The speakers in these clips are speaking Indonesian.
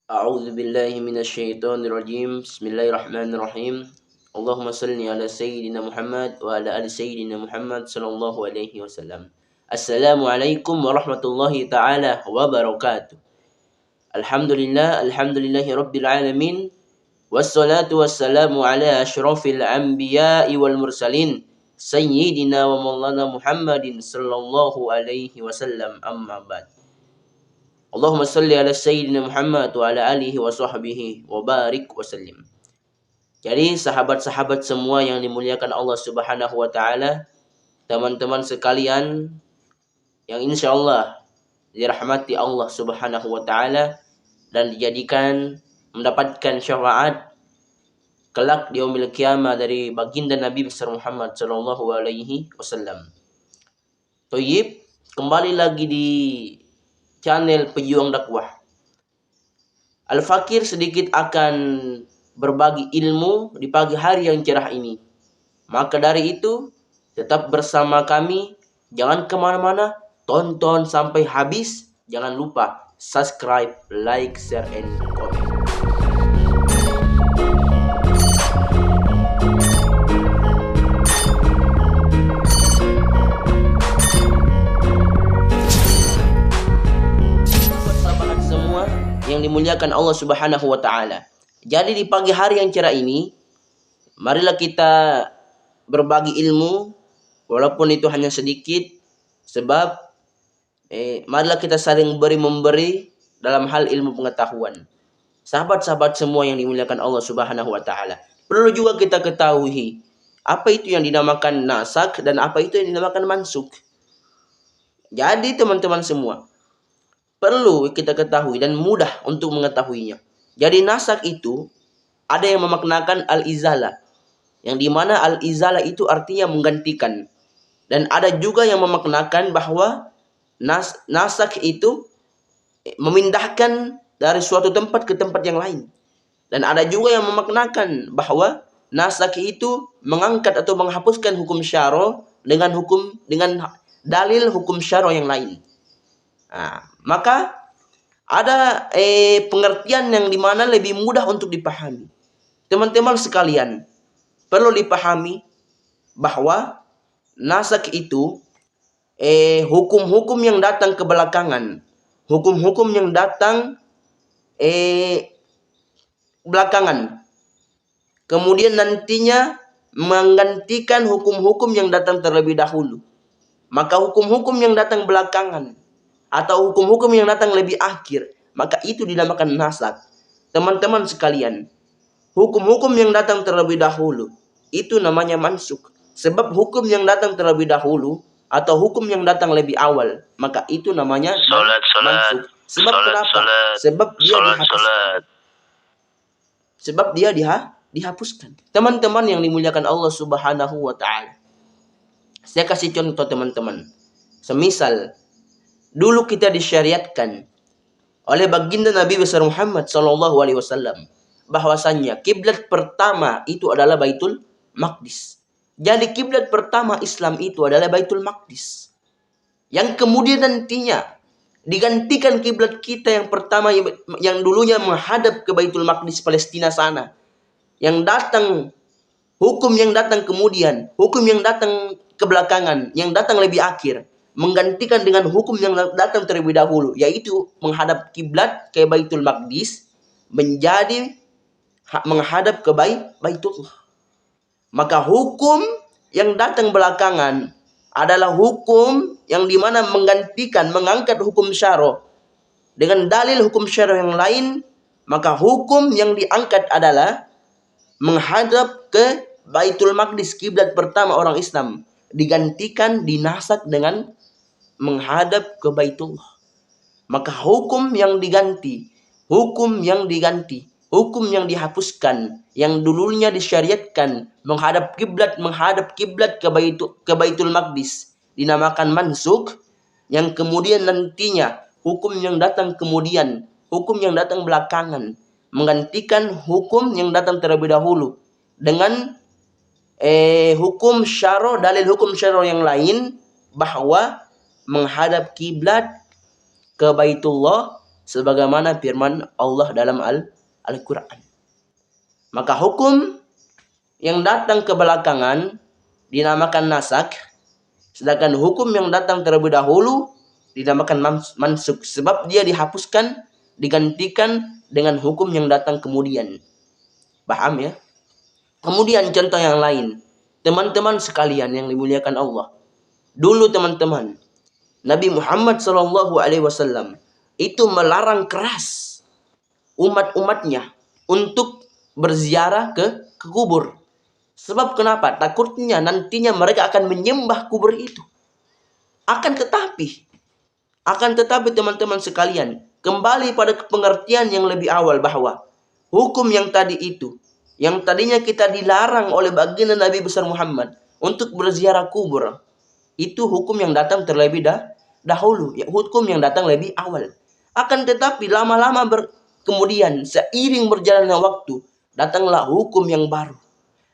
A'udzu billahi minasyaitonir rajim. Bismillahirrahmanirrahim. Allahumma shalli ala sayyidina Muhammad wa ala ali sayyidina Muhammad sallallahu alaihi wasallam. Assalamualaikum warahmatullahi taala wabarakatuh. Alhamdulillahi rabbil alamin. Wassalatu wassalamu ala asyrafil anbiya'i wal mursalin. Sayyidina wa maulana Muhammadin sallallahu alaihi wasallam, amma ba'd. Allahumma salli ala sayyidina Muhammad wa ala alihi wa sahbihi wa barik wa sallim. Jadi sahabat-sahabat semua yang dimuliakan Allah Subhanahu wa taala, teman-teman sekalian yang insyaallah dirahmati Allah Subhanahu wa taala dan dijadikan mendapatkan syafaat kelak di yaumil qiyamah dari baginda Nabi besar Muhammad sallallahu alaihi wasallam. Thayyib, kembali lagi di channel Pejuang Dakwah. Al-Fakir sedikit akan berbagi ilmu di pagi hari yang cerah ini. Maka dari itu, tetap bersama kami. Jangan kemana-mana. Tonton sampai habis. Jangan lupa subscribe, like, share, and comment. Yang dimuliakan Allah Subhanahu wa taala. Jadi di pagi hari yang cerah ini, marilah kita berbagi ilmu walaupun itu hanya sedikit, sebab marilah kita saling memberi dalam hal ilmu pengetahuan. Sahabat-sahabat semua yang dimuliakan Allah Subhanahu wa taala, perlu juga kita ketahui apa itu yang dinamakan nasak dan apa itu yang dinamakan mansuk. Jadi teman-teman semua, perlu kita ketahui dan mudah untuk mengetahuinya. Jadi nasak itu ada yang memaknakan al-izalah, yang dimana al-izalah itu artinya menggantikan. Dan ada juga yang memaknakan bahwa nasak itu memindahkan dari suatu tempat ke tempat yang lain. Dan ada juga yang memaknakan bahwa nasak itu mengangkat atau menghapuskan hukum syara dengan dalil hukum syara yang lain. Nah, maka ada pengertian yang dimana lebih mudah untuk dipahami. Teman-teman sekalian, perlu dipahami bahwa nasak itu hukum-hukum yang datang kebelakangan, hukum-hukum yang datang belakangan, kemudian nantinya menggantikan hukum-hukum yang datang terlebih dahulu. Maka hukum-hukum yang datang belakangan atau hukum-hukum yang datang lebih akhir, maka itu dinamakan nasak. Teman-teman sekalian, hukum-hukum yang datang terlebih dahulu itu namanya mansuk. Sebab hukum yang datang terlebih dahulu atau hukum yang datang lebih awal, maka itu namanya mansuk. Sebab kenapa? Sebab dia dihapuskan. Sebab dia dihapuskan. Teman-teman yang dimuliakan Allah Subhanahu wa taala, saya kasih contoh teman-teman. Semisal dulu kita disyariatkan oleh baginda Nabi besar Muhammad sallallahu alaihi wasallam bahwasannya kiblat pertama itu adalah Baitul Maqdis. Jadi kiblat pertama Islam itu adalah Baitul Maqdis. Yang kemudian nantinya digantikan kiblat kita yang pertama yang dulunya menghadap ke Baitul Maqdis Palestina sana. Yang datang hukum yang datang kemudian, hukum yang datang kebelakangan, yang datang lebih akhir, menggantikan dengan hukum yang datang terlebih dahulu, yaitu menghadap kiblat ke Baitul Maqdis menjadi menghadap ke Baitullah. Maka hukum yang datang belakangan adalah hukum yang dimana menggantikan, mengangkat hukum syara dengan dalil hukum syara yang lain. Maka hukum yang diangkat adalah menghadap ke Baitul Maqdis, kiblat pertama orang Islam, digantikan, dinasak dengan menghadap ke Baitullah. Maka hukum yang diganti, hukum yang dihapuskan, yang dulunya disyariatkan menghadap kiblat ke Baitul Maqdis dinamakan mansuk. Yang kemudian nantinya hukum yang datang kemudian, hukum yang datang belakangan, menggantikan hukum yang datang terlebih dahulu dengan hukum syara, dalil hukum syara yang lain, bahwa menghadap kiblat ke Baitullah sebagaimana firman Allah dalam Al-Quran. Maka hukum yang datang kebelakangan dinamakan nasak, sedangkan hukum yang datang terlebih dahulu dinamakan mansuk, sebab dia dihapuskan, digantikan dengan hukum yang datang kemudian. Paham ya? Kemudian contoh yang lain, teman-teman sekalian yang dimuliakan Allah. Dulu teman-teman, Nabi Muhammad SAW itu melarang keras umat-umatnya untuk berziarah ke kubur. Sebab kenapa? Takutnya nantinya mereka akan menyembah kubur itu. Akan tetapi teman-teman sekalian, kembali pada pengertian yang lebih awal bahwa hukum yang tadi itu, yang tadinya kita dilarang oleh baginda Nabi besar Muhammad untuk berziarah kubur, itu hukum yang datang terlebih dahulu, ya, hukum yang datang lebih awal. Akan tetapi lama-lama kemudian seiring berjalannya waktu, datanglah hukum yang baru.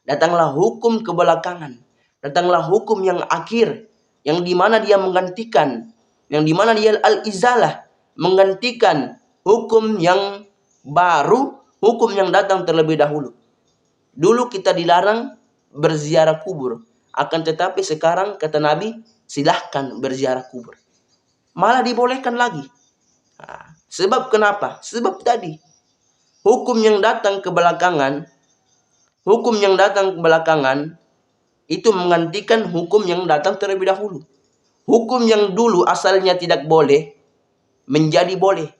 Datanglah hukum kebelakangan. Datanglah hukum yang akhir, yang dimana dia menggantikan, yang dimana dia al-izalah, menggantikan hukum yang baru, hukum yang datang terlebih dahulu. Dulu kita dilarang berziarah kubur, akan tetapi sekarang kata Nabi, silahkan berziarah kubur. Malah dibolehkan lagi. Nah, sebab kenapa? Sebab tadi hukum yang datang kebelakangan itu menggantikan hukum yang datang terlebih dahulu. Hukum yang dulu asalnya tidak boleh menjadi boleh.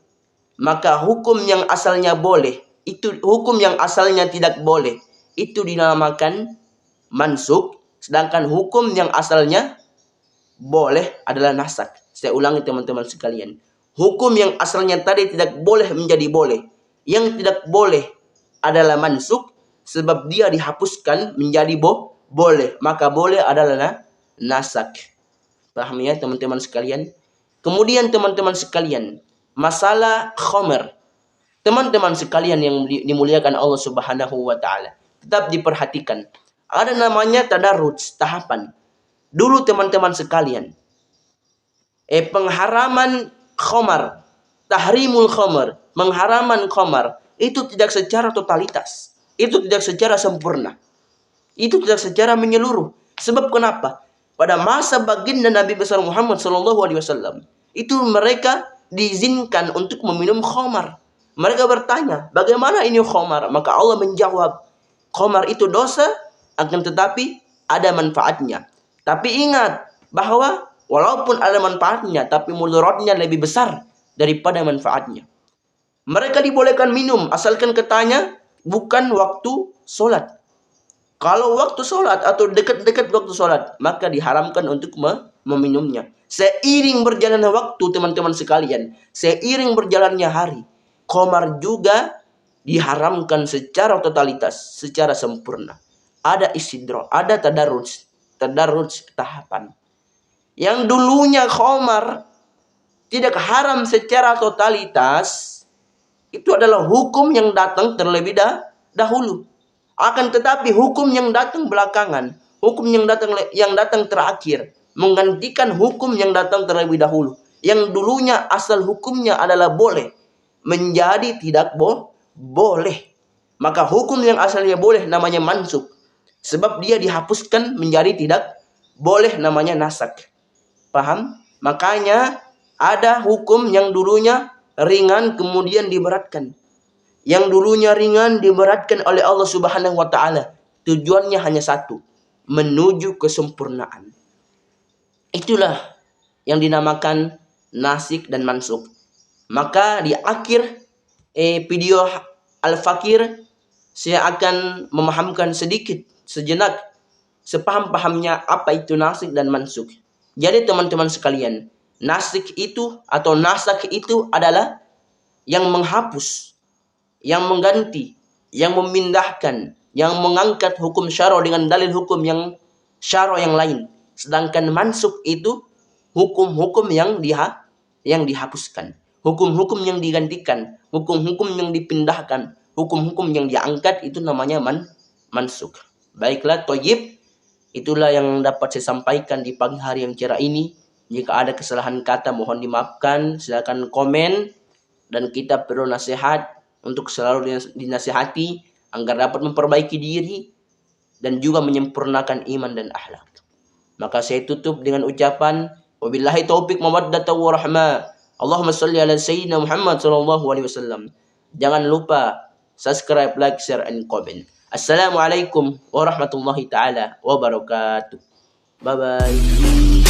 Maka hukum yang asalnya boleh, hukum yang asalnya tidak boleh, itu dinamakan mansuk. Sedangkan hukum yang asalnya boleh adalah nasak. Saya ulangi teman-teman sekalian. Hukum yang asalnya tadi tidak boleh menjadi boleh. Yang tidak boleh adalah mansuk, sebab dia dihapuskan menjadi boleh. Maka boleh adalah nasak. Paham ya teman-teman sekalian? Kemudian teman-teman sekalian, masalah khomer. Teman-teman sekalian yang dimuliakan Allah Subhanahu wa taala, tetap diperhatikan. Ada namanya tadarruj, tahapan. Dulu teman-teman sekalian, pengharaman khamar, tahrimul khamar, mengharaman khamar, itu tidak secara totalitas. Itu tidak secara sempurna. Itu tidak secara menyeluruh. Sebab kenapa? Pada masa baginda Nabi besar Muhammad SAW, itu mereka diizinkan untuk meminum khamar. Mereka bertanya, bagaimana ini khamar? Maka Allah menjawab, khamar itu dosa, akan tetapi ada manfaatnya. Tapi ingat bahwa walaupun ada manfaatnya, tapi mudaratnya lebih besar daripada manfaatnya. Mereka dibolehkan minum, asalkan katanya bukan waktu sholat. Kalau waktu sholat atau dekat-dekat waktu sholat, maka diharamkan untuk meminumnya. Seiring berjalannya waktu teman-teman sekalian, seiring berjalannya hari, khamar juga diharamkan secara totalitas, secara sempurna. Ada istidrak, ada tadarruj tahapan. Yang dulunya khamar tidak haram secara totalitas, itu adalah hukum yang datang terlebih dahulu. Akan tetapi hukum yang datang belakangan, hukum yang datang terakhir, menggantikan hukum yang datang terlebih dahulu. Yang dulunya asal hukumnya adalah boleh, menjadi tidak boleh. Maka hukum yang asalnya boleh namanya mansuk. Sebab dia dihapuskan menjadi tidak boleh, namanya nasak. Paham? Makanya ada hukum yang dulunya ringan kemudian diberatkan. Yang dulunya ringan diberatkan oleh Allah Subhanahu wa taala. Tujuannya hanya satu, menuju kesempurnaan. Itulah yang dinamakan nasik dan mansuk. Maka di akhir video Al-Fakir, saya akan memahamkan sejenak sepaham-pahamnya apa itu nasik dan mansuk. Jadi teman-teman sekalian, nasik itu atau nasak itu adalah yang menghapus, yang mengganti, yang memindahkan, yang mengangkat hukum syara dengan dalil hukum yang syara yang lain. Sedangkan mansuk itu hukum-hukum yang dihapuskan, hukum-hukum yang digantikan, hukum-hukum yang dipindahkan, hukum-hukum yang diangkat, itu namanya mansuk. Baiklah, thayyib. Itulah yang dapat saya sampaikan di pagi hari yang cerah ini. Jika ada kesalahan kata mohon dimaafkan. Silakan komen dan kita perlu nasihat untuk selalu dinasihati agar dapat memperbaiki diri dan juga menyempurnakan iman dan akhlak. Maka saya tutup dengan ucapan wabillahi taufik mawaddata warahmah. Allahumma shalli ala sayyidina Muhammad sallallahu alaihi wasallam. Jangan lupa subscribe, like, share, and comment. Assalamualaikum warahmatullahi taala wabarakatuh. Bye bye.